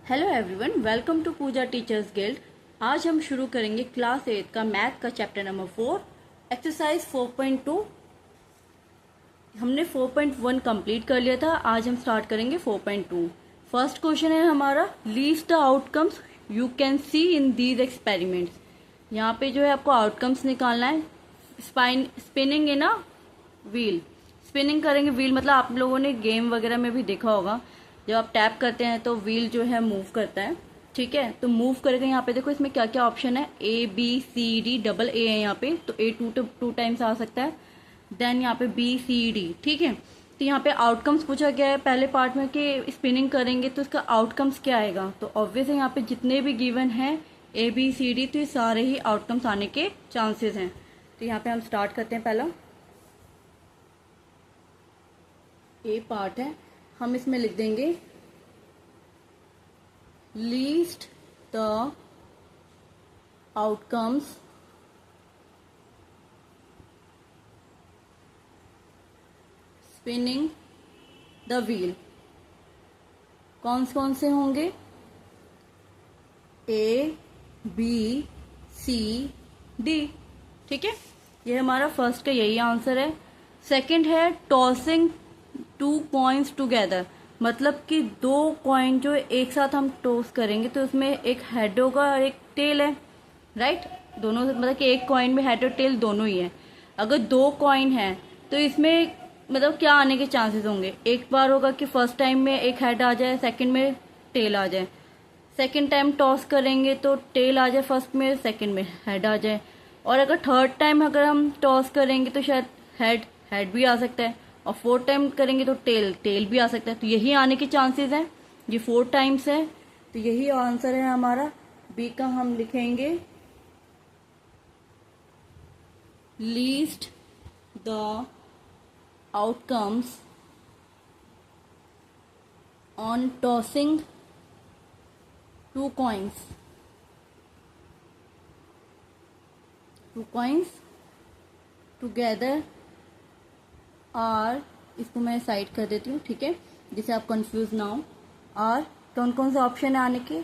Hello everyone, welcome to Pooja teachers guild. आज हम शुरू करेंगे क्लास 8 का मैथ का चैप्टर नंबर 4 एक्सरसाइज 4.2। हमने 4.1 कंप्लीट कर लिया था। आज हम स्टार्ट करेंगे 4.2। फर्स्ट क्वेश्चन है हमारा, least the outcomes you can see in these experiments. यहाँ पे जो है आपको आउटकम्स निकालना है। Spinning in a wheel, spinning करेंगे व्हील मतलब आप लोगों ने गेम वगैरह में भी देखा होगा, जब आप टैप करते हैं तो व्हील जो है मूव करता है। ठीक है, तो मूव करेगा। यहाँ पे देखो इसमें क्या क्या ऑप्शन है, A B C D, double A है यहाँ पे, तो ए टू टाइम्स आ सकता है। देन यहाँ पे बी सी डी। ठीक है, तो यहाँ पे आउटकम्स पूछा गया है पहले पार्ट में कि स्पिनिंग करेंगे तो इसका आउटकम्स क्या आएगा। तो ऑब्वियस है यहाँ पे जितने भी गिवन हैं ए बी सी डी, तो ये सारे ही आउटकम्स आने के चांसेस हैं। तो यहाँ पे हम स्टार्ट करते हैं। पहला ए पार्ट है, हम इसमें लिख देंगे least the outcomes spinning the wheel. कौन से होंगे, ए बी सी डी। ठीक है, ये हमारा फर्स्ट का यही आंसर है। सेकंड है टॉसिंग 2 कॉइन्स टुगेदर, मतलब कि 2 कॉइन जो एक साथ हम टॉस करेंगे तो उसमें एक हेड होगा और एक टेल है। राइट, दोनों मतलब कि एक कॉइन में हेड और टेल दोनों ही है। अगर 2 कॉइन है तो इसमें मतलब क्या आने के चांसेस होंगे, एक बार होगा कि फर्स्ट टाइम में एक हेड आ जाए, सेकंड में टेल आ जाए। सेकंड टाइम टॉस करेंगे तो टेल आ जाए फर्स्ट में, सेकंड में हेड आ जाए। और अगर थर्ड टाइम अगर हम टॉस करेंगे तो शायद हेड भी आ सकता है, और 4 टाइम करेंगे तो टेल भी आ सकता है। तो यही आने के चांसेस हैं, ये 4 टाइम्स है, तो यही आंसर है हमारा। बी का हम लिखेंगे list the outcomes on tossing 2 coins together are, इसको मैं साइड कर देती हूँ। ठीक है, जिससे आप कंफ्यूज ना हो। आर कौन से ऑप्शन है आने के,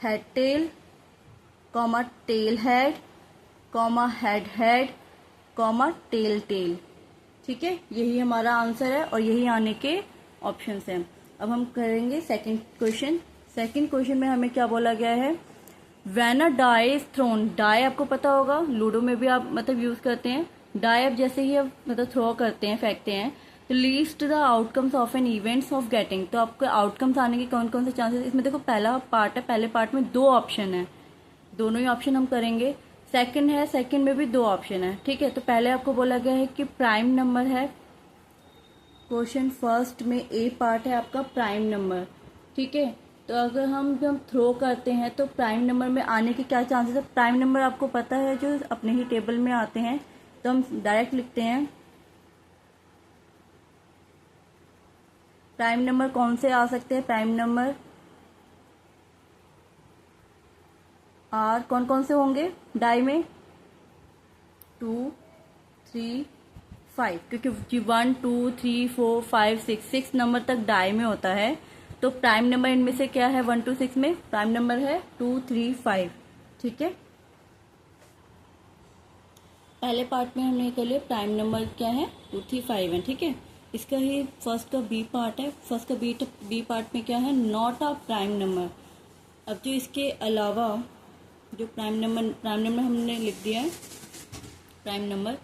head tail, comma tail head, comma head, comma tail. ठीक है, यही हमारा आंसर है और यही आने के ऑप्शंस हैं। अब हम करेंगे सेकंड क्वेश्चन। सेकंड क्वेश्चन में हमें क्या बोला गया है, when a die is thrown. Die आपको पता होगा, लूडो में भी आप मतलब यूज करते हैं। डाई आप जैसे ही मतलब थ्रो करते हैं, फेंकते हैं, तो list the outcomes of an events of getting. तो आपके आउटकम्स आने के कौन से चांसेस। इसमें देखो पहला पार्ट है, पहले पार्ट में 2 ऑप्शन है, दोनों ही ऑप्शन हम करेंगे। सेकंड है, सेकंड में भी 2 ऑप्शन है। ठीक है, तो पहले आपको बोला गया है कि प्राइम नंबर है। क्वेश्चन फर्स्ट में ए पार्ट है आपका प्राइम नंबर। ठीक है, तो अगर हम जब थ्रो करते हैं तो प्राइम नंबर में आने के क्या चांसेस है। प्राइम नंबर आपको पता है जो अपने ही टेबल में आते हैं, तो हम डायरेक्ट लिखते हैं प्राइम नंबर कौन से आ सकते हैं। प्राइम नंबर आर कौन से होंगे डाई में, 2 3 5, क्योंकि 1 2 3 4 5 6 नंबर तक डाई में होता है। तो प्राइम नंबर इनमें से क्या है, 1 2 6 में प्राइम नंबर है 2 3 5। ठीक है, पहले पार्ट में हमने कर लिया प्राइम नंबर क्या है, 2 3 5 है। ठीक है, इसका ही फर्स्ट का बी पार्ट है। फर्स्ट का बी पार्ट में क्या है, नॉट अ प्राइम नंबर। अब जो इसके अलावा जो प्राइम नंबर हमने लिख दिया है प्राइम नंबर,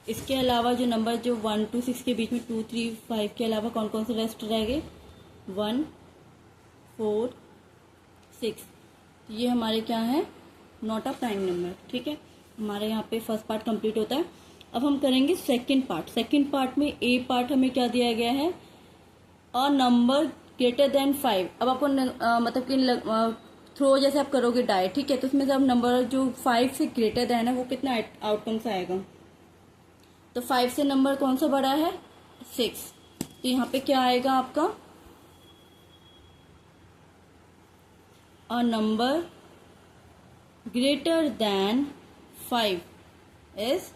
इसके अलावा जो नंबर जो 1 2 6 के बीच में 2 3 5 के अलावा कौन से रेस्ट रह गए, 1 4 6, ये हमारे क्या है, नॉट अ प्राइम नंबर। ठीक है, हमारे यहाँ पे फर्स्ट पार्ट कंप्लीट होता है। अब हम करेंगे सेकंड पार्ट। सेकंड पार्ट में ए पार्ट हमें क्या दिया गया है, अ नंबर ग्रेटर देन 5। अब आपको मतलब कि थ्रो जैसे आप करोगे डाई, ठीक है, तो उसमें से अब नंबर जो 5 से ग्रेटर देन है वो कितना आउटकम्स आएगा। तो 5 से नंबर कौन सा बड़ा है, 6। तो यहाँ पे क्या आएगा आपका, अ नंबर ग्रेटर देन 5 इज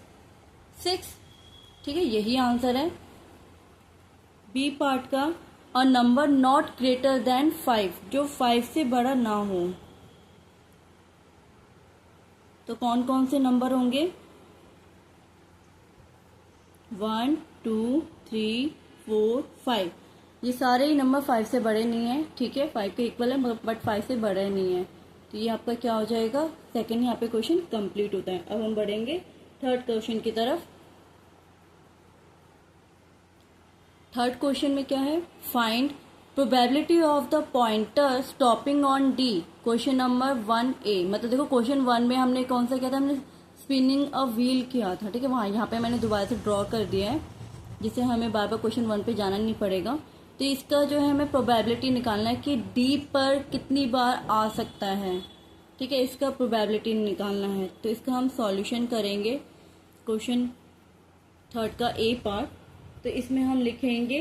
6। ठीक है, यही आंसर है बी पार्ट का। A number not greater than 5, जो 5 से बड़ा ना हो। तो कौन कौन से नंबर होंगे? 1 2 3 4 5, ये सारे ही नंबर 5 से बड़े नहीं है, ठीक है, 5 के इक्वल है बट 5 से बड़े नहीं है। तो ये आपका क्या हो जाएगा? सेकंड यहाँ पे क्वेश्चन कंप्लीट होता है। अब हम बढ़ेंगे थर्ड क्वेश्चन की तरफ। थर्ड क्वेश्चन में क्या है? Find probability of the pointer stopping on D, question number 1A। मतलब देखो क्वेश्चन 1 में हमने कौन सा किया था? हमने स्पिनिंग अ व्हील किया था, ठीक है। वहाँ यहाँ पे मैंने दोबारा से ड्रॉ कर दिया है, जिससे हमें बार बार क्वेश्चन 1 पे जाना नहीं पड़ेगा। तो इसका जो है हमें प्रोबेबिलिटी निकालना है कि डी पर कितनी बार आ सकता है, ठीक है, इसका प्रोबेबिलिटी निकालना है। तो इसका हम सॉल्यूशन करेंगे क्वेश्चन थर्ड का ए पार्ट। तो इसमें हम लिखेंगे,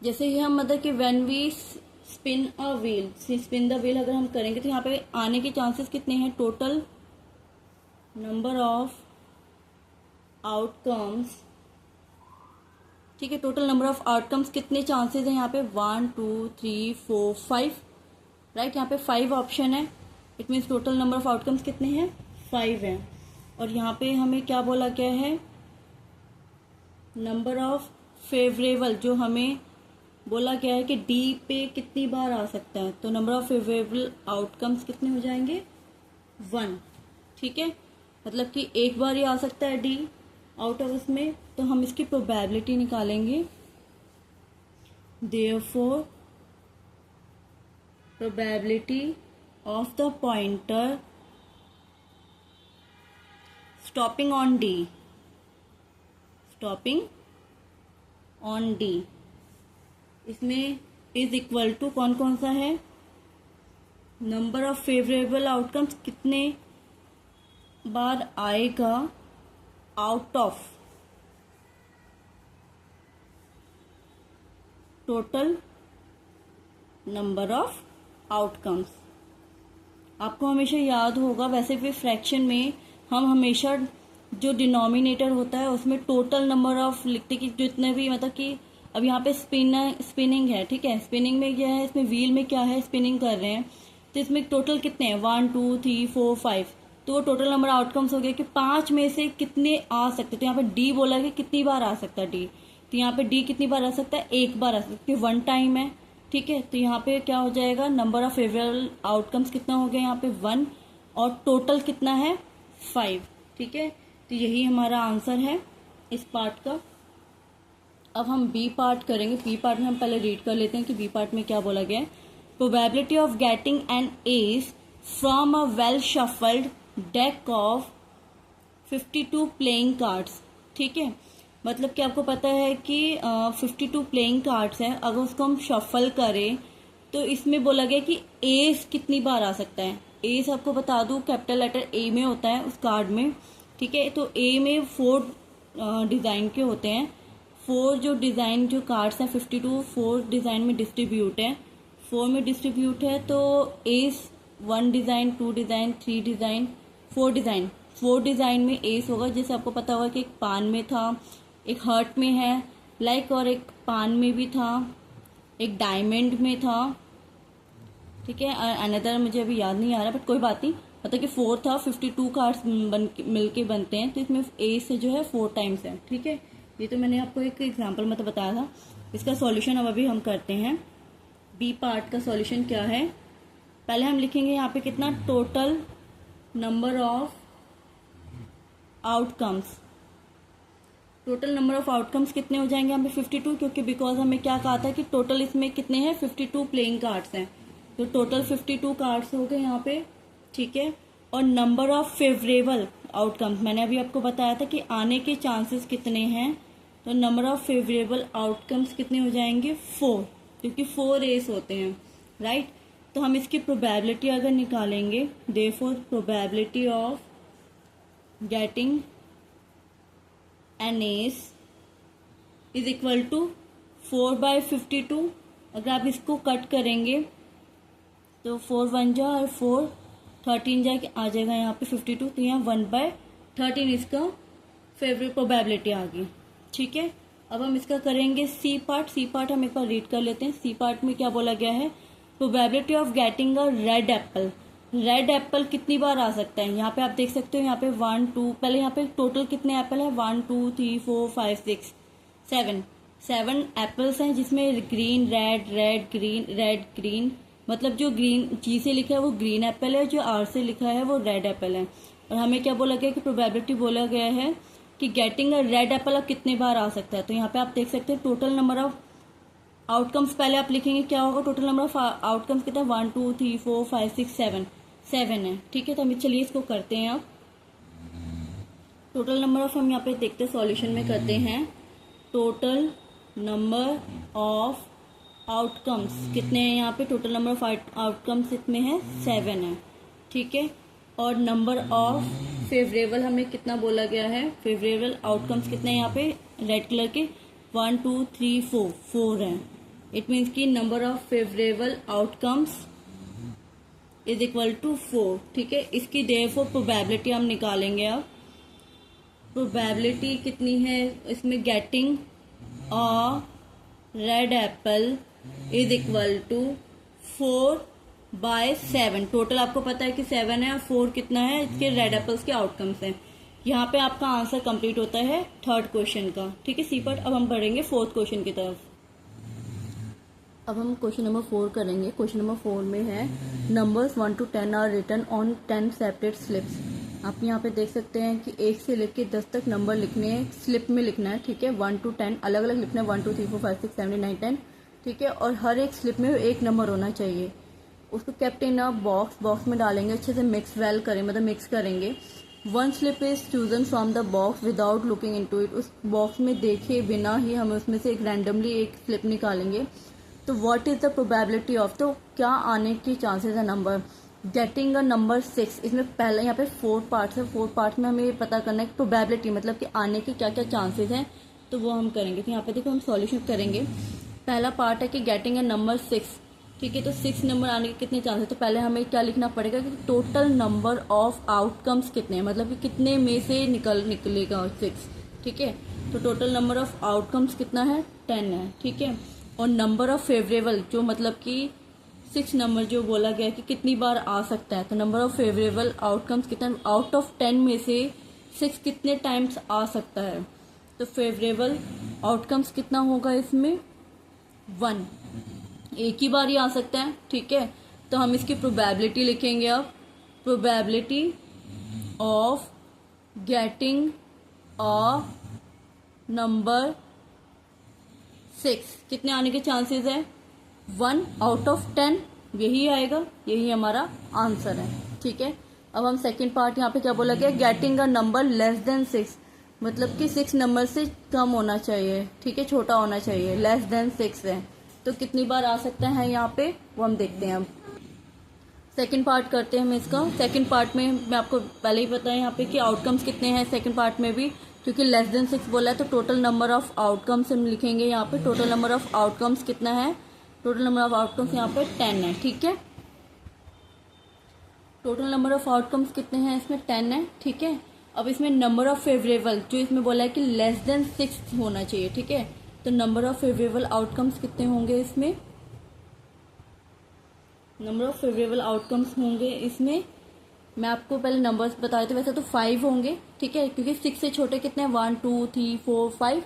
जैसे ही हम मतलब कि when we spin a wheel, spin the wheel अगर हम करेंगे तो यहाँ पे आने के चांसेस कितने हैं? टोटल नंबर ऑफ आउटकम्स, ठीक है, टोटल नंबर ऑफ आउटकम्स कितने चांसेस हैं यहाँ पे? 1 2 3 4 5, राइट। यहाँ पे 5 ऑप्शन है, it means total number of outcomes कितने हैं? 5 हैं। और यहाँ पे हमें क्या बोला गया है? नंबर ऑफ फेवरेबल, जो हमें बोला गया है कि डी पे कितनी बार आ सकता है। तो नंबर ऑफ फेवरेबल आउटकम्स कितने हो जाएंगे? 1, ठीक है, मतलब कि एक बार ही आ सकता है डी आउट ऑफ उसमें। तो हम इसकी प्रोबेबिलिटी निकालेंगे। Therefore probability of the pointer stopping on D, stopping on D, इसमें इज इक्वल टू कौन कौन सा है? नंबर ऑफ फेवरेबल आउटकम्स कितने बार आएगा out of total number of outcomes. आपको हमेशा याद होगा, वैसे भी फ्रैक्शन में हम हमेशा जो डिनोमिनेटर होता है उसमें टोटल नंबर ऑफ लिखते कि जितने भी, मतलब कि अब यहाँ पे स्पिनिंग है, ठीक है, स्पिनिंग में क्या है? इसमें व्हील में क्या है? स्पिनिंग कर रहे हैं। तो इसमें टोटल कितने हैं? 1 2 3 4 5, तो वो टोटल नंबर आउटकम्स हो गए कि 5 में से कितने आ सकते। तो यहाँ पे डी बोला कि कितनी बार आ सकता है डी, तो यहाँ पे डी कितनी बार आ सकता है? एक बार आ सकता है, 1 टाइम है, ठीक है। तो यहाँ पे क्या हो जाएगा? नंबर ऑफ फेवरेबल आउटकम्स कितना हो गया यहाँ पे? 1, और टोटल कितना है? 5, ठीक है। तो यही हमारा आंसर है इस पार्ट का। अब हम बी पार्ट करेंगे। बी पार्ट में हम पहले रीड कर लेते हैं कि बी पार्ट में क्या बोला गया है। Probability of getting an S from a well shuffled deck of 52 playing cards, ठीक है। मतलब कि आपको पता है कि 52 प्लेइंग कार्ड्स हैं, अगर उसको हम शफल करें तो इसमें बोला गया कि एस कितनी बार आ सकता है। एस आपको बता दूं कैपिटल लेटर ए में होता है उस कार्ड में, ठीक है। तो ए में 4 डिज़ाइन के होते हैं, 4 जो डिज़ाइन जो कार्ड्स हैं 52 4 डिज़ाइन में डिस्ट्रीब्यूट है, 4 में डिस्ट्रीब्यूट है। तो S 1 design 2 design 3 design 4 design, 4 design में एस होगा। जैसे आपको पता होगा कि एक पान में था, एक हर्ट में है लाइक, और एक पान में भी था, एक डायमंड में था, ठीक है। अनदर मुझे अभी याद नहीं आ रहा, बट कोई बात नहीं, मतलब कि 4 था, 52 कार्ड्स मिलके बनते हैं, तो इसमें ए से जो है 4 टाइम्स है, ठीक है। ये तो मैंने आपको एक एग्जांपल मतलब बताया था। इसका सॉल्यूशन अब अभी हम करते हैं। बी पार्ट का सॉल्यूशन क्या है? पहले हम लिखेंगे यहाँ पे कितना? Total number of outcomes. Total number of outcomes कितने हो जाएंगे यहाँ पे? 52, क्योंकि बिकॉज हमें क्या कहा था कि टोटल इसमें कितने हैं? 52 प्लेइंग कार्ड्स हैं, तो टोटल 52 कार्ड्स हो गए यहाँ पे, ठीक है। और नंबर ऑफ फेवरेबल आउटकम्स, मैंने अभी आपको बताया था कि आने के चांसेस कितने हैं, तो नंबर ऑफ फेवरेबल आउटकम्स कितने हो जाएंगे? 4, क्योंकि 4 एस होते हैं, राइट। तो हम इसकी प्रोबेबिलिटी अगर निकालेंगे, therefore probability of getting an ace is equal to 4/52। अगर आप इसको कट करेंगे तो 4 1 जा और 4 13 जा आ जाएगा यहाँ पे 52, तो यहाँ 1/13 इसका फेवरेट प्रोबेबिलिटी आ गई, ठीक है। अब हम इसका करेंगे सी पार्ट। सी पार्ट हम एक बार रीड कर लेते हैं। सी पार्ट में क्या बोला गया है, probability of getting a red Apple. Red Apple कितनी बार आ सकता है, यहाँ पे आप देख सकते हो, यहाँ पे 1 2, पहले यहाँ पे टोटल कितने एप्पल है, 1 2 3 4 5 6 7 एप्पल्स हैं, जिसमें green red red green red green, मतलब जो ग्रीन जी से लिखा है वो ग्रीन एप्पल है, जो आर से लिखा है वो रेड एप्पल है। और हमें क्या बोला गया कि प्रोबेबिलिटी बोला गया है कि गेटिंग अ रेड एप्पल अब कितने बार आ सकता है। तो यहाँ पे आप देख सकते हैं टोटल नंबर ऑफ आउटकम्स, पहले आप लिखेंगे क्या होगा, टोटल नंबर ऑफ आउटकम्स कितना, 1 2 3 4 5 6 7 है। ठीक है, तो हम चलिए इसको करते हैं। अब टोटल नंबर ऑफ हम यहाँ पे देखते हैं, सॉल्यूशन में करते हैं। टोटल नंबर ऑफ आउटकम्स कितने हैं यहाँ पे, टोटल नंबर ऑफ आउटकम्स इसमें है 7 है। ठीक है, और नंबर ऑफ फेवरेबल हमें कितना बोला गया है, फेवरेबल आउटकम्स कितने हैं यहाँ पे रेड कलर के, 1 2 3 4 है। इट मीन्स कि number of favourable outcomes is equal to 4। ठीक है, इसकी देयरफॉर प्रोबेबिलिटी हम निकालेंगे। अब प्रोबेबिलिटी कितनी है इसमें, getting a red apple is equal to 4/7। Total आपको पता है कि 7 है और 4 कितना है, इसके रेड एप्पल्स के आउटकम्स हैं। यहाँ पे आपका आंसर कंप्लीट होता है थर्ड क्वेश्चन का। ठीक है, सी पार्ट। अब हम बढ़ेंगे फोर्थ क्वेश्चन की तरफ। अब हम क्वेश्चन नंबर 4 करेंगे। क्वेश्चन नंबर 4 में है numbers 1 to 10 are written on 10 separate slips. आप यहाँ पे देख सकते हैं कि 1 से लेकर 10 तक नंबर लिखने हैं, स्लिप में लिखना है। ठीक है, 1 to 10 अलग अलग लिखना है, 1 2 3 4 5 6 7 8 9 10। ठीक है, और हर एक स्लिप में एक नंबर होना चाहिए। उसको केप्ट इन अ बॉक्स में डालेंगे, अच्छे से मिक्स वेल करें, मतलब मिक्स करेंगे। 1 slip is chosen from the box without looking into it. उस बॉक्स में देखे बिना ही हमें उसमें से एक रैंडमली एक स्लिप निकालेंगे। तो what is the probability of, तो क्या आने की चांसेस है नंबर, गेटिंग अ नंबर 6। इसमें पहले यहाँ पे 4 पार्ट्स है, 4 पार्ट्स में हमें ये पता करना है प्रोबेबिलिटी मतलब कि आने के क्या क्या चांसेस हैं, तो वो हम करेंगे। तो यहाँ पे देखो हम सॉल्यूशन करेंगे। पहला पार्ट है कि गेटिंग अ नंबर 6। ठीक है, तो 6 नंबर आने के कितने चांसेस, तो पहले हमें क्या लिखना पड़ेगा कि टोटल नंबर ऑफ आउटकम्स कितने हैं, मतलब कि कितने में से निकलेगा 6। ठीक है, तो टोटल नंबर ऑफ आउटकम्स कितना है, 10 है। ठीक है, और नंबर ऑफ फेवरेबल जो मतलब कि 6 नंबर जो बोला गया कि कितनी बार आ सकता है, तो नंबर ऑफ फेवरेबल आउटकम्स कितना, आउट ऑफ 10 में से 6 कितने टाइम्स आ सकता है, तो फेवरेबल आउटकम्स कितना होगा इसमें 1, एक ही बार ही आ सकता है। ठीक है, तो हम इसकी प्रोबेबिलिटी लिखेंगे। अब probability of getting a number 6 कितने आने के चांसेस है, 1 आउट ऑफ 10, यही आएगा, यही हमारा आंसर है। ठीक है, अब हम सेकंड पार्ट यहाँ पे क्या बोला गया, getting a number less than 6, मतलब कि 6 नंबर से कम होना चाहिए। ठीक है, छोटा होना चाहिए, लेस देन 6 है, तो कितनी बार आ सकता है यहाँ पे, वो हम देखते हैं। अब सेकंड पार्ट करते हैं हम इसका। सेकंड पार्ट में मैं आपको पहले ही पता है यहाँ पे कि आउटकम्स कितने हैं सेकंड पार्ट में भी, क्योंकि लेस देन 6 बोला है, तो टोटल नंबर ऑफ आउटकम्स हम लिखेंगे यहाँ पे। टोटल नंबर ऑफ आउटकम्स कितना है, टोटल नंबर ऑफ आउटकम्स यहाँ पे 10 है। ठीक है, टोटल नंबर ऑफ आउटकम्स कितने हैं इसमें, 10 है। ठीक है, अब इसमें नंबर ऑफ फेवरेबल जो इसमें बोला है कि लेस देन 6 होना चाहिए। ठीक है, तो नंबर ऑफ फेवरेबल आउटकम्स कितने होंगे इसमें, नंबर ऑफ फेवरेबल आउटकम्स होंगे इसमें, मैं आपको पहले नंबर्स बताए थे, वैसे तो 5 होंगे। ठीक है, क्योंकि 6 से छोटे कितने हैं, 1 2 3 4 5,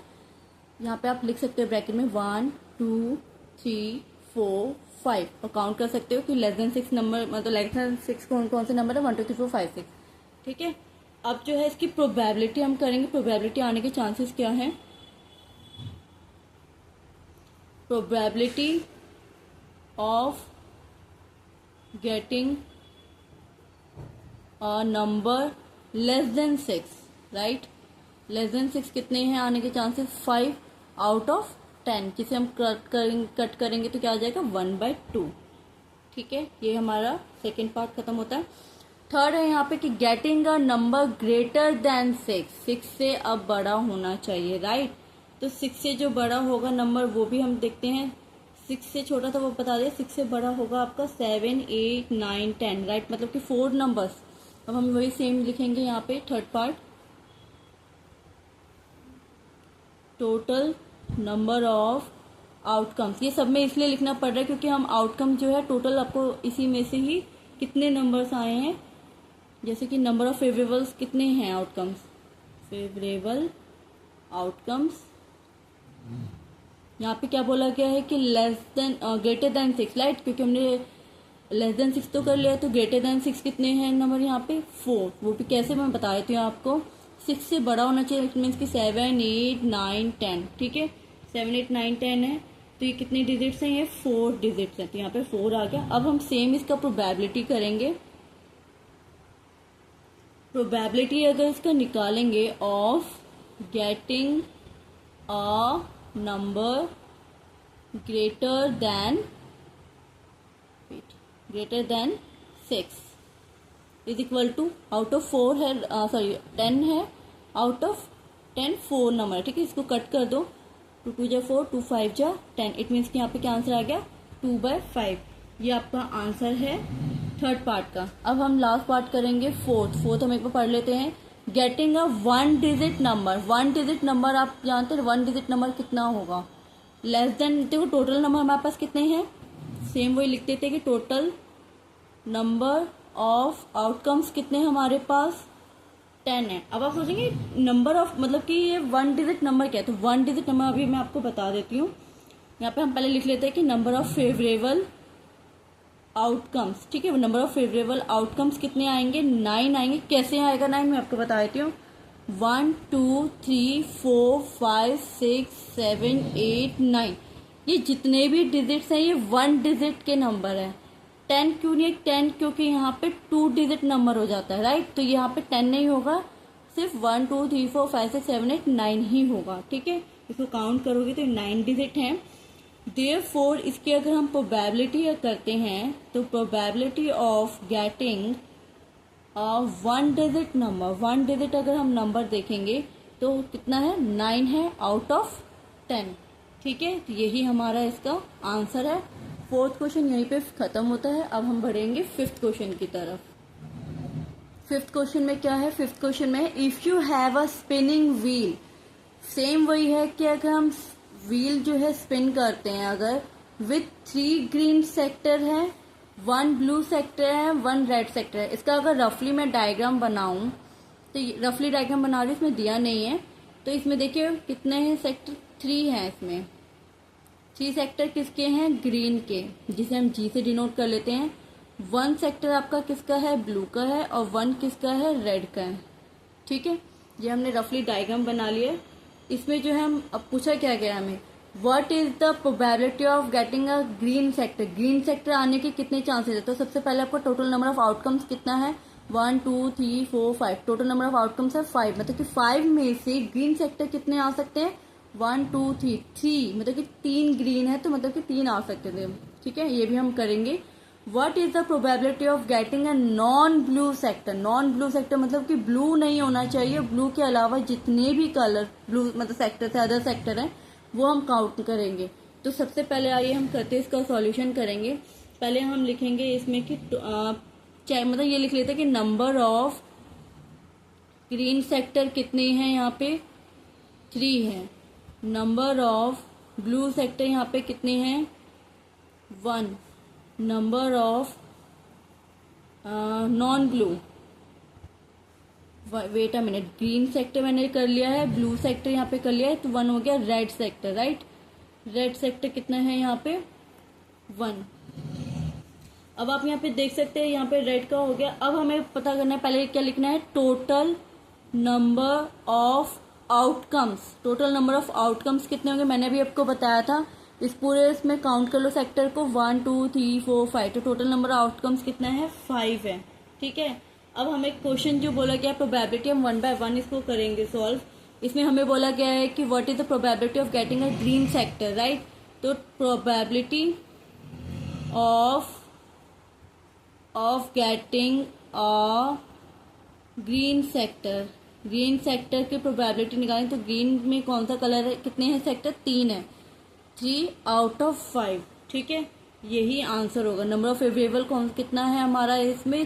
यहाँ पे आप लिख सकते हो ब्रैकेट में 1 2 3 4 5 और काउंट कर सकते हो कि लेस देन 6 नंबर, मतलब लेस देन 6 कौन कौन से नंबर है, 1 2 3 4 5 6। ठीक है, अब जो है इसकी प्रोबेबिलिटी हम करेंगे, प्रोबेबिलिटी आने के चांसेस क्या है, probability of getting a number less than 6, right. Less than 6 कितने हैं आने के चांसेस, 5 आउट ऑफ 10, जिसे हम कट करेंगे तो क्या आ जाएगा, 1/2। ठीक है, ये हमारा सेकेंड पार्ट खत्म होता है। थर्ड है यहाँ पे कि getting a number greater than 6 से अब बड़ा होना चाहिए, राइट। तो 6 से जो बड़ा होगा नंबर वो भी हम देखते हैं, 6 से छोटा था वो बता दिया, 6 से बड़ा होगा आपका 7 8 9 10, राइट, मतलब कि 4 नंबर्स। अब हम वही सेम लिखेंगे यहाँ पे third part, total number of outcomes. ये सब में इसलिए लिखना पड़ रहा है क्योंकि हम आउटकम जो है टोटल आपको इसी में से ही कितने नंबर्स आए हैं, जैसे कि नंबर ऑफ फेवरेबल्स कितने हैं आउटकम्स, फेवरेबल आउटकम्स। यहाँ पे क्या बोला गया है कि less than greater than 6, right, क्योंकि हमने लेस देन 6 तो कर लिया, तो ग्रेटर देन 6 कितने हैं नंबर यहाँ पे 4। वो भी कैसे मैं बता देती हूँ आपको, 6 से बड़ा होना चाहिए, इट मीन्स कि 7, 8, 9, 10, ठीक है। 7, 8, 9, 10 है, तो ये कितने डिजिट्स हैं, ये 4 डिजिट्स हैं, तो यहाँ पे 4 आ गया। अब हम सेम इसका प्रोबेबिलिटी करेंगे। प्रोबेबिलिटी अगर इसका निकालेंगे of getting a number greater than 6 is equal to, out of 4 है, सॉरी 10 है, आउट ऑफ 10 4 नंबर, ठीक है। इसको कट कर दो, 2 2 जा 4, 2 5 जा 10, इट मीन्स कि यहाँ पे क्या आंसर आ गया 2/5। ये आपका आंसर है थर्ड पार्ट का। अब हम लास्ट पार्ट करेंगे फोर्थ हम एक बार पढ़ लेते हैं। Getting a 1 digit number, 1 digit number आप जानते हैं 1 डिजिट नंबर कितना होगा, लेस देन, देखो टोटल नंबर हमारे पास कितने हैं, सेम वही लिख देते हैं कि टोटल नंबर ऑफ आउटकम्स कितने हमारे पास 10 है। अब आप सोचेंगे नंबर ऑफ मतलब कि ये 1 डिजिट नंबर क्या है, तो 1 डिजिट नंबर अभी मैं आपको बता देती हूँ। यहाँ पे हम पहले लिख लेते हैं कि नंबर ऑफ फेवरेबल आउटकम्स, ठीक है। नंबर ऑफ फेवरेबल आउटकम्स कितने आएंगे, 9 आएंगे। कैसे आएगा 9, मैं आपको बता देती हूँ। 1 2 3 4 5 6 7 8 9, ये जितने भी डिजिट्स हैं ये 1 डिजिट के नंबर है। 10 क्यों नहीं है, 10 क्योंकि यहाँ पे 2 डिजिट नंबर हो जाता है, राइट, तो यहाँ पे 10 नहीं होगा, सिर्फ 1 2 3 4 5 6 7 8 9 ही होगा, ठीक है। इसको काउंट करोगे तो 9 डिजिट है। देयरफॉर इसकी अगर हम प्रोबेबिलिटी करते हैं तो probability of getting 1 digit number, 1 digit अगर हम नंबर देखेंगे तो कितना है 9 है आउट ऑफ 10, ठीक है। तो यही हमारा इसका आंसर है। फोर्थ क्वेश्चन यहीं पे खत्म होता है। अब हम बढ़ेंगे फिफ्थ क्वेश्चन की तरफ। फिफ्थ क्वेश्चन में क्या है, फिफ्थ क्वेश्चन में if you have a spinning wheel, same वही है कि अगर हम व्हील जो है स्पिन करते हैं, अगर विथ 3 ग्रीन सेक्टर है, 1 ब्लू सेक्टर है, 1 रेड सेक्टर है। इसका अगर रफली मैं डायग्राम बनाऊं तो रफली डायग्राम बना रही हूँ, इसमें दिया नहीं है, तो इसमें देखिए कितने हैं सेक्टर, 3 हैं। इसमें 3 सेक्टर किसके हैं, ग्रीन के, जिसे हम जी से डिनोट कर लेते हैं। 1 सेक्टर आपका किसका है, ब्लू का है, और 1 किसका है, रेड का है, ठीक है। ये हमने रफली डायग्राम बना लिया। इसमें जो है हम अब पूछा क्या गया हमें, what is the probability of getting a green sector, green sector आने के कितने चांसेस है। तो सबसे पहले आपको टोटल नंबर ऑफ आउटकम्स कितना है, 1 2 3 4 5, टोटल नंबर ऑफ आउटकम्स है 5, मतलब कि 5 में से ग्रीन सेक्टर कितने आ सकते हैं, 1 2 3, मतलब कि 3 ग्रीन है तो मतलब कि 3 आ सकते थे, ठीक है। ये भी हम करेंगे। What is the probability of getting a non blue sector, non blue sector मतलब कि ब्लू नहीं होना चाहिए, ब्लू के अलावा जितने भी कलर ब्लू मतलब सेक्टर थे, अदर सेक्टर है, वो हम काउंट करेंगे। तो सबसे पहले आइए हम करते इसका सॉल्यूशन करेंगे। पहले हम लिखेंगे इसमें कि मतलब ये लिख लेते हैं कि नंबर ऑफ ग्रीन सेक्टर कितने हैं, यहाँ पे 3 है। नंबर ऑफ ब्लू सेक्टर यहाँ पे कितने हैं, 1। Number of non blue, wait a minute, green sector मैंने कर लिया है, ब्लू सेक्टर यहाँ पे कर लिया है, तो 1 हो गया। Red sector, right, red sector कितना है यहाँ पे, 1। अब आप यहाँ पे देख सकते हैं यहाँ पे रेड का हो गया। अब हमें पता करना है पहले क्या लिखना है, total number of outcomes, total number of outcomes कितने होंगे, मैंने अभी आपको बताया था। इस पूरे इसमें काउंट कर लो सेक्टर को, 1 2 3 4 5, तो टोटल नंबर ऑफ आउटकम्स कितना है, 5 है, ठीक है। अब हमें क्वेश्चन जो बोला गया प्रोबेबिलिटी, हम 1 बाय 1 इसको करेंगे सॉल्व। इसमें हमें बोला गया है कि what is the probability of getting a green sector, right, तो probability of getting a green sector, green sector की प्रोबेबिलिटी निकालें तो ग्रीन में कौन सा कलर है, कितने हैं सेक्टर, 3 है, 3 आउट ऑफ 5, ठीक है। यही आंसर होगा। नंबर ऑफ फेवरेबल कौन कितना है हमारा, इसमें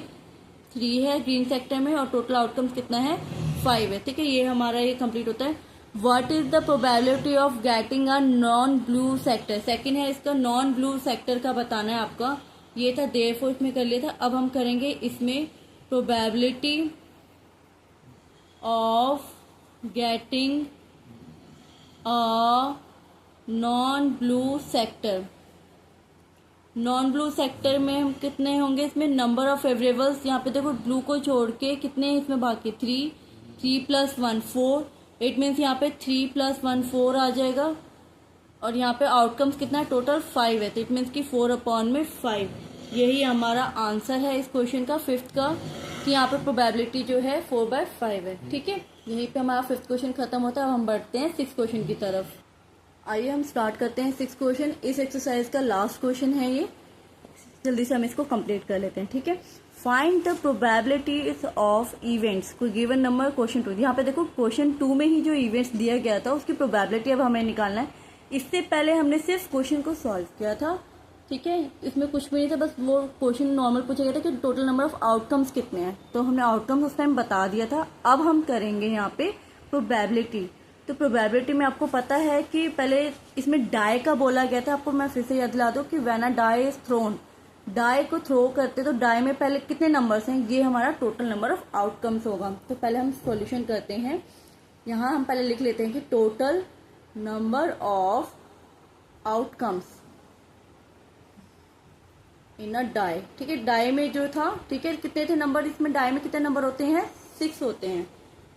3 है ग्रीन सेक्टर में, और टोटल आउटकम्स कितना है, 5 है, ठीक है। ये हमारा ये कंप्लीट होता है। What is the probability of getting a non blue sector. Second है इसका नॉन ब्लू सेक्टर का बताना है आपका। ये था देयरफॉर में कर लिया था। अब हम करेंगे इसमें probability of getting a non blue sector. Non blue sector में हम कितने होंगे, इसमें नंबर ऑफ फेवरेबल्स, यहाँ पे देखो ब्लू को छोड़ के कितने इसमें बाकी 3, 3 + 1 4, इट मीन्स यहाँ पे 3 + 1 4 आ जाएगा। और यहाँ पे आउटकम्स कितना है, टोटल 5 है, तो इट मीन्स कि 4/5। यही हमारा आंसर है इस क्वेश्चन का, 5th का, कि यहाँ पे प्रोबेबिलिटी जो है 4/5 है। ठीक है, यहीं पे हमारा 5th क्वेश्चन खत्म होता है। अब हम बढ़ते हैं 6th क्वेश्चन की तरफ। आइए हम स्टार्ट करते हैं 6th क्वेश्चन। इस एक्सरसाइज का लास्ट क्वेश्चन है ये, जल्दी से हम इसको कंप्लीट कर लेते हैं। ठीक है, find the probabilities of events, कोई गिवन नंबर। क्वेश्चन 2, यहाँ पे देखो क्वेश्चन 2 में ही जो इवेंट्स दिया गया था उसकी प्रोबेबिलिटी अब हमें निकालना है। इससे पहले हमने सिर्फ क्वेश्चन को सॉल्व किया था। ठीक है, इसमें कुछ भी नहीं था, बस वो क्वेश्चन नॉर्मल पूछा गया था कि टोटल नंबर ऑफ आउटकम्स कितने हैं, तो हमने आउटकम्स उस टाइम बता दिया था। अब हम करेंगे यहाँ पे प्रोबेबिलिटी। तो प्रोबेबिलिटी में आपको पता है कि पहले इसमें डाई का बोला गया था। आपको मैं फिर से याद दिला दूं कि when a die is thrown, die को थ्रो करते तो डाई में पहले कितने नंबर्स हैं, ये हमारा टोटल नंबर ऑफ आउटकम्स होगा। तो पहले हम सॉल्यूशन करते हैं। यहाँ हम पहले लिख लेते हैं कि total number of outcomes in a die. ठीक है, डाई में जो था, ठीक है, कितने थे नंबर, इसमें डाई में कितने नंबर होते हैं, 6 होते हैं।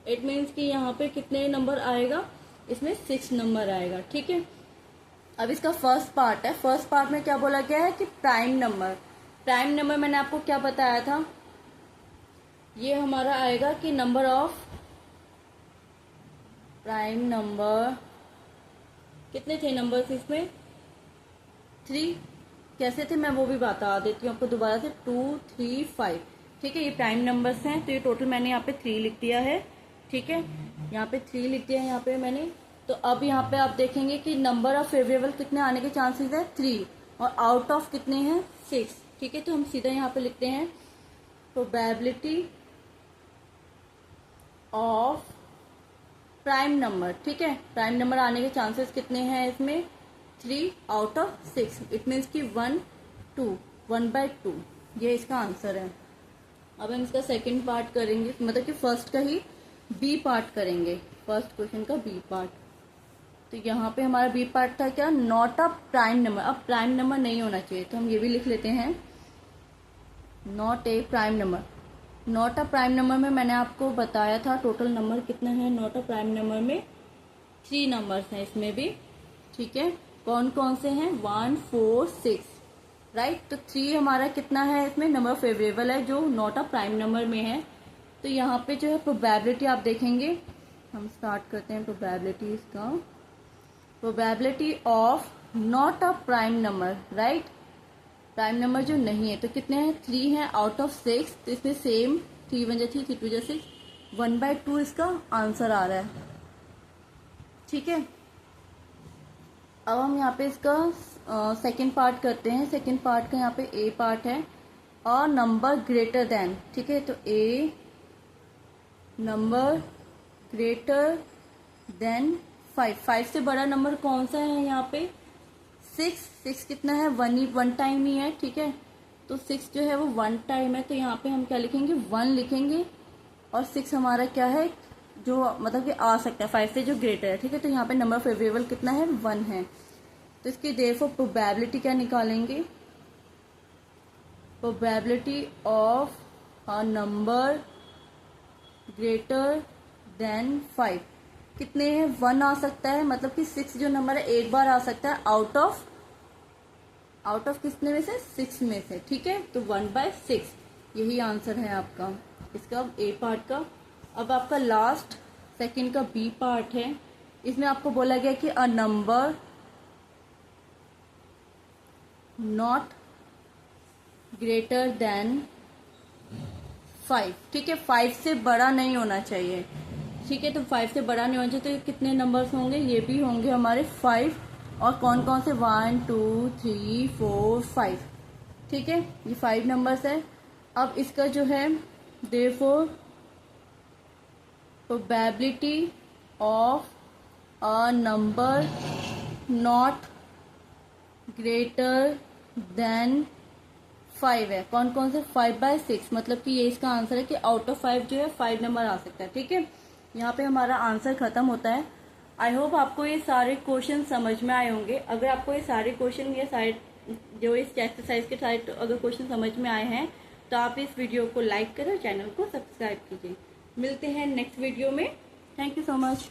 इट मीन्स कि यहाँ पे कितने नंबर आएगा, इसमें 6 नंबर आएगा। ठीक है, अब इसका फर्स्ट पार्ट है। फर्स्ट पार्ट में क्या बोला गया है कि प्राइम नंबर। प्राइम नंबर मैंने आपको क्या बताया था, ये हमारा आएगा कि नंबर ऑफ प्राइम नंबर, कितने थे नंबर्स इसमें, 3। कैसे थे मैं वो भी बता देती हूँ आपको दोबारा से, 2, 3, 5। ठीक है, ये प्राइम नंबर्स हैं, तो ये टोटल मैंने यहाँ पे 3 लिख दिया है। ठीक है, यहाँ पे 3 लिख दिया है यहाँ पे मैंने। तो अब यहाँ पे आप देखेंगे कि नंबर ऑफ फेवरेबल कितने आने के चांसेस है, 3, और आउट ऑफ कितने हैं, 6। ठीक है, तो हम सीधा यहाँ पे लिखते हैं प्रोबेबिलिटी ऑफ प्राइम नंबर। ठीक है, प्राइम नंबर आने के चांसेस कितने हैं इसमें, 3 आउट ऑफ 6। इट मीन्स कि 1, 2, 1/2, ये इसका आंसर है। अब हम इसका सेकंड पार्ट करेंगे, मतलब कि फर्स्ट का ही बी पार्ट करेंगे, फर्स्ट क्वेश्चन का बी पार्ट। तो यहाँ पे हमारा बी पार्ट था क्या, नॉट अ प्राइम नंबर। अब प्राइम नंबर नहीं होना चाहिए, तो हम ये भी लिख लेते हैं not a prime number. Not a prime number में मैंने आपको बताया था टोटल नंबर कितना है। नॉट अ प्राइम नंबर में 3 नंबर्स हैं इसमें भी। ठीक है, कौन कौन से हैं, 1, 4, 6, राइट। तो 3 हमारा कितना है इसमें, नंबर फेवरेबल है जो नॉट अ प्राइम नंबर में है। तो यहाँ पे जो है प्रोबेबिलिटी आप देखेंगे, हम स्टार्ट करते हैं प्रोबेबिलिटी इसका, probability of not a prime number, right. Prime number जो नहीं है, तो कितने हैं, 3 हैं आउट ऑफ 6। तो इसमें सेम 3 1 3, 3 2 6, 1/2 इसका आंसर आ रहा है। ठीक है, अब हम यहाँ पे इसका सेकंड पार्ट करते हैं। सेकंड पार्ट का यहाँ पे ए पार्ट है, और नंबर ग्रेटर देन। ठीक है, तो ए नंबर ग्रेटर देन 5। 5 से बड़ा नंबर कौन सा है यहाँ पे, 6। 6 कितना है, 1 टाइम ही है। ठीक है, तो 6 जो है वो 1 टाइम है, तो यहाँ पे हम क्या लिखेंगे, 1 लिखेंगे। और 6 हमारा क्या है, जो मतलब कि आ सकता है 5 से, जो ग्रेटर है। ठीक है, तो यहाँ पे नंबर फेवरेबल कितना है, 1 है। तो इसकी देयरफॉर प्रोबेबिलिटी क्या निकालेंगे, probability of a number greater then 5 कितने हैं, 1 आ सकता है। मतलब कि 6 जो नंबर है एक बार आ सकता है आउट ऑफ कितने में से, 6 में से। ठीक है, तो 1/6 यही आंसर है आपका इसका ए पार्ट का। अब आपका लास्ट सेकंड का बी पार्ट है। इसमें आपको बोला गया कि a number not greater than 5। ठीक है, 5 से बड़ा नहीं होना चाहिए। ठीक है, तो 5 से बड़ा नहीं होना चाहिए, तो कितने नंबर्स होंगे, ये भी होंगे हमारे 5। और कौन कौन से, 1 2 3 4 5। ठीक है, ये 5 नंबर्स है। अब इसका जो है therefore probability of a number not greater than 5 है। कौन कौन से? 5/6, मतलब कि ये इसका आंसर है कि आउट ऑफ 5 जो है 5 नंबर आ सकता है। ठीक है, यहाँ पे हमारा आंसर खत्म होता है। आई होप आपको ये सारे क्वेश्चन समझ में आए होंगे। अगर आपको ये सारे क्वेश्चन या सारे जो इस एक्सरसाइज के सारे अगर क्वेश्चन समझ में आए हैं तो आप इस वीडियो को लाइक करें और चैनल को सब्सक्राइब कीजिए। मिलते हैं नेक्स्ट वीडियो में। Thank you so much.